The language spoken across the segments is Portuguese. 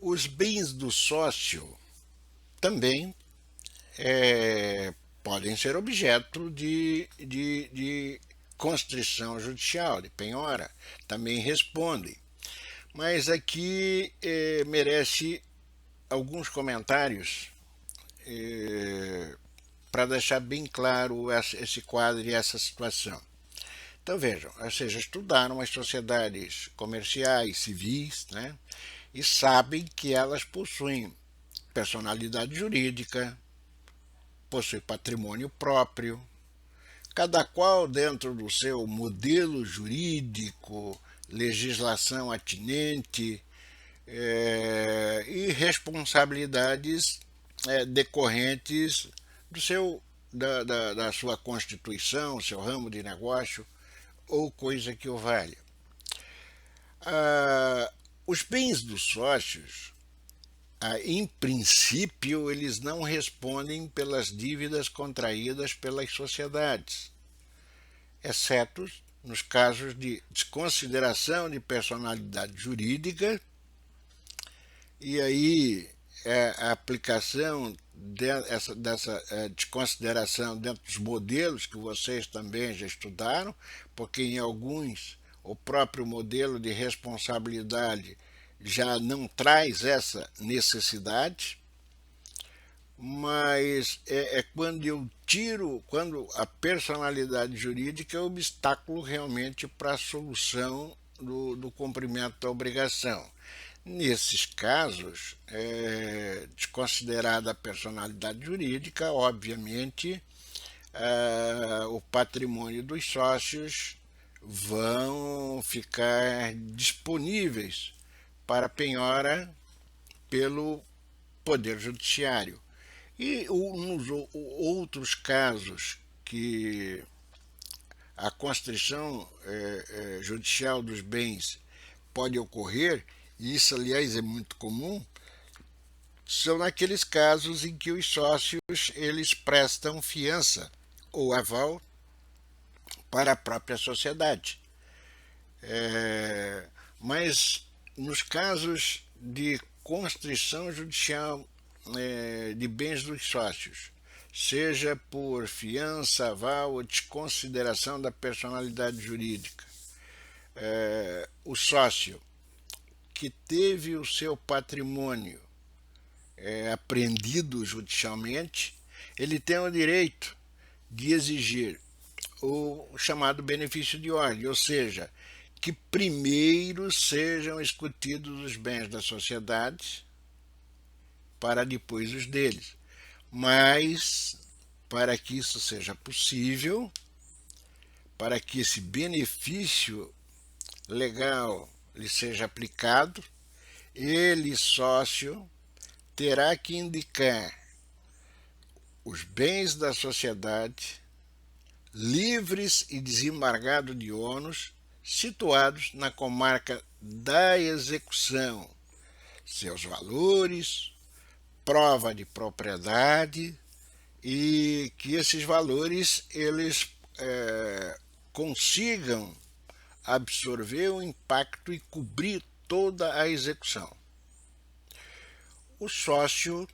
Os bens do sócio também podem ser objeto de constrição judicial, de penhora, também respondem. Mas aqui merece alguns comentários para deixar bem claro esse quadro e essa situação. Então vejam, ou seja, estudaram as sociedades comerciais, civis, né, e sabem que elas possuem personalidade jurídica, possuem patrimônio próprio, cada qual dentro do seu modelo jurídico, legislação atinente e responsabilidades decorrentes do seu da sua constituição, seu ramo de negócio ou coisa que o valha. Os bens dos sócios, em princípio, eles não respondem pelas dívidas contraídas pelas sociedades, exceto nos casos de desconsideração de personalidade jurídica, e aí a aplicação dessa desconsideração dentro dos modelos que vocês também já estudaram, porque em alguns o próprio modelo de responsabilidade já não traz essa necessidade, mas quando eu tiro, quando a personalidade jurídica é obstáculo realmente para a solução do cumprimento da obrigação. Nesses casos, desconsiderada a personalidade jurídica, obviamente, o patrimônio dos sócios vão ficar disponíveis para penhora pelo Poder Judiciário. E nos outros casos que a constrição judicial dos bens pode ocorrer, e isso aliás é muito comum, são naqueles casos em que os sócios eles prestam fiança ou aval para a própria sociedade. Mas nos casos de constrição judicial de bens dos sócios, seja por fiança, aval ou desconsideração da personalidade jurídica, o sócio que teve o seu patrimônio apreendido judicialmente, ele tem o direito de exigir o chamado benefício de ordem, ou seja, que primeiro sejam discutidos os bens da sociedade para depois os deles. Mas, para que isso seja possível, para que esse benefício legal lhe seja aplicado, ele, sócio, terá que indicar os bens da sociedade livres e desembargados de ônus situados na comarca da execução, seus valores, prova de propriedade e que esses valores eles consigam absorver o impacto e cobrir toda a execução. O sócio,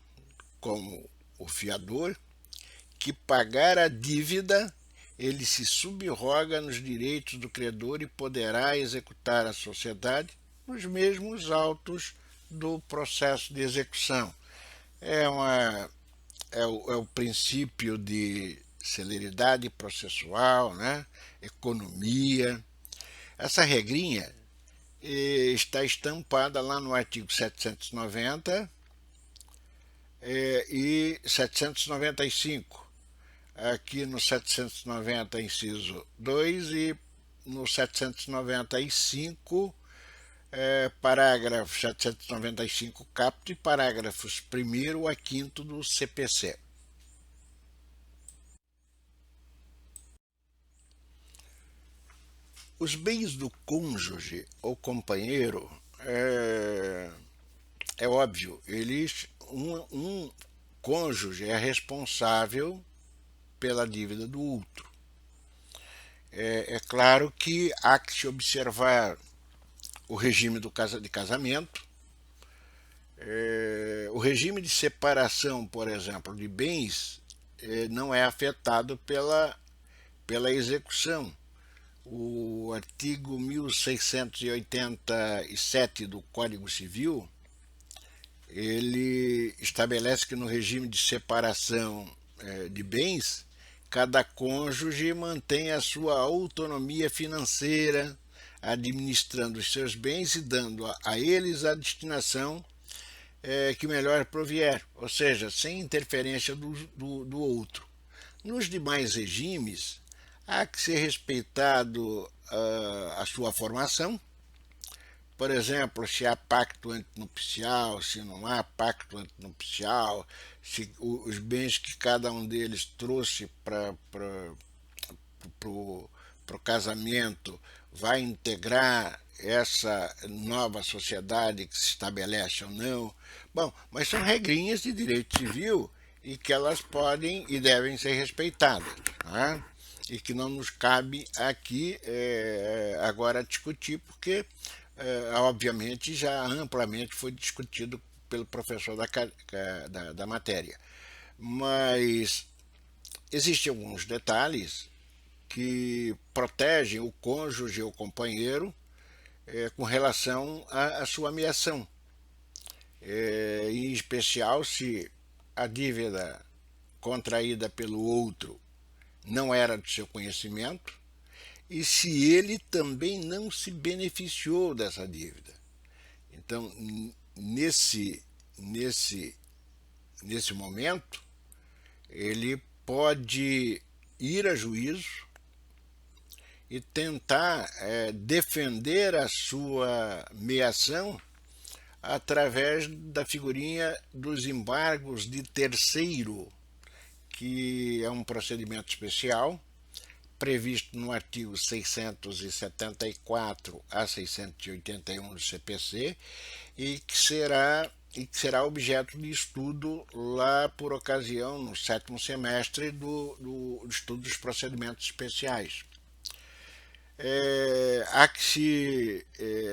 como o fiador, que pagar a dívida, ele se subroga nos direitos do credor e poderá executar a sociedade nos mesmos autos do processo de execução. É o princípio de celeridade processual, né? Economia. Essa regrinha está estampada lá no artigo 790 e 795. Aqui no 790, inciso 2, e no 795, parágrafo 795 caput e parágrafos 1º a 5º do CPC. Os bens do cônjuge ou companheiro, é óbvio, um cônjuge é responsável pela dívida do outro. É claro que há que se observar o regime de casamento, O regime de separação, por exemplo, de bens não é afetado pela execução. O artigo 1687 do Código Civil, ele estabelece que no regime de separação de bens, cada cônjuge mantém a sua autonomia financeira, administrando os seus bens e dando a eles a destinação que melhor provier, ou seja, sem interferência do outro. Nos demais regimes, há que ser respeitado a sua formação. Por exemplo, se há pacto antinupcial, se não há pacto antinupcial, se os bens que cada um deles trouxe para o casamento vai integrar essa nova sociedade que se estabelece ou não. Bom, mas são regrinhas de direito civil e que elas podem e devem ser respeitadas. Né? E que não nos cabe aqui agora discutir, porque obviamente já amplamente foi discutido pelo professor da matéria. Mas existem alguns detalhes que protegem o cônjuge ou companheiro com relação à sua ameação. Em especial se a dívida contraída pelo outro não era do seu conhecimento e se ele também não se beneficiou dessa dívida. Então, nesse momento, ele pode ir a juízo e tentar defender a sua meação através da figurinha dos embargos de terceiro, que é um procedimento especial previsto no artigo 674 a 681 do CPC e que será objeto de estudo lá por ocasião, no 7º semestre do estudo dos procedimentos especiais. Há que se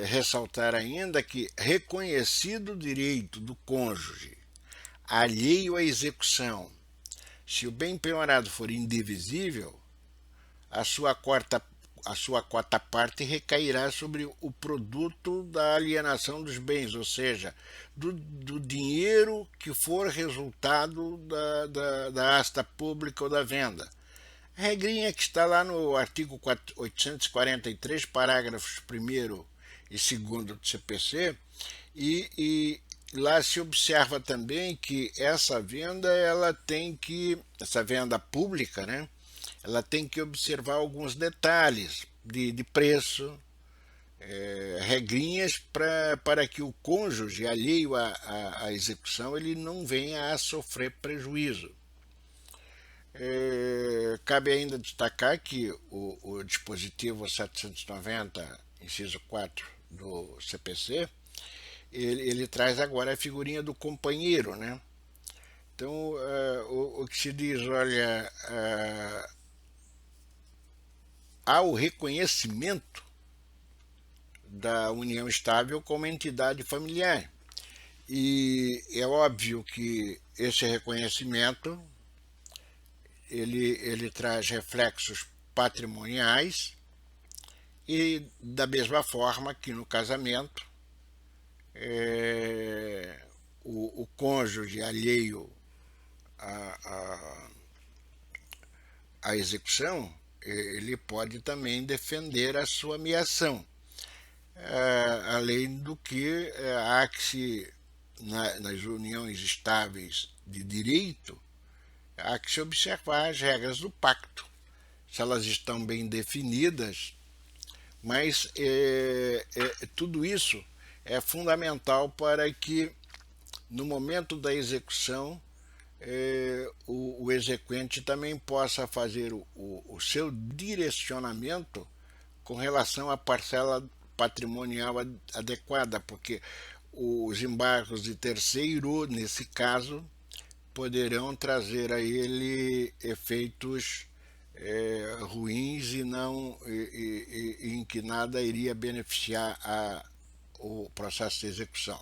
ressaltar ainda que, reconhecido o direito do cônjuge alheio à execução, se o bem penhorado for indivisível, a sua quarta parte recairá sobre o produto da alienação dos bens, ou seja, do dinheiro que for resultado da asta pública ou da venda. A regrinha que está lá no artigo 843, parágrafos 1º e 2º do CPC, e lá se observa também que essa venda essa venda pública, né, ela tem que observar alguns detalhes de preço, regrinhas para que o cônjuge alheio à execução ele não venha a sofrer prejuízo. Cabe ainda destacar que o dispositivo 790, inciso 4 do CPC, ele traz agora a figurinha do companheiro, né? Então, o que se diz, olha, há o reconhecimento da união estável como entidade familiar. E é óbvio que esse reconhecimento ele traz reflexos patrimoniais e da mesma forma que no casamento o cônjuge alheio à execução ele pode também defender a sua ameação, além do que há que se nas uniões estáveis de direito há que se observar as regras do pacto, se elas estão bem definidas, mas tudo isso é fundamental para que, no momento da execução, o exequente também possa fazer o seu direcionamento com relação à parcela patrimonial adequada, porque os embargos de terceiro, nesse caso, poderão trazer a ele efeitos ruins e não em que nada iria beneficiar o processo de execução.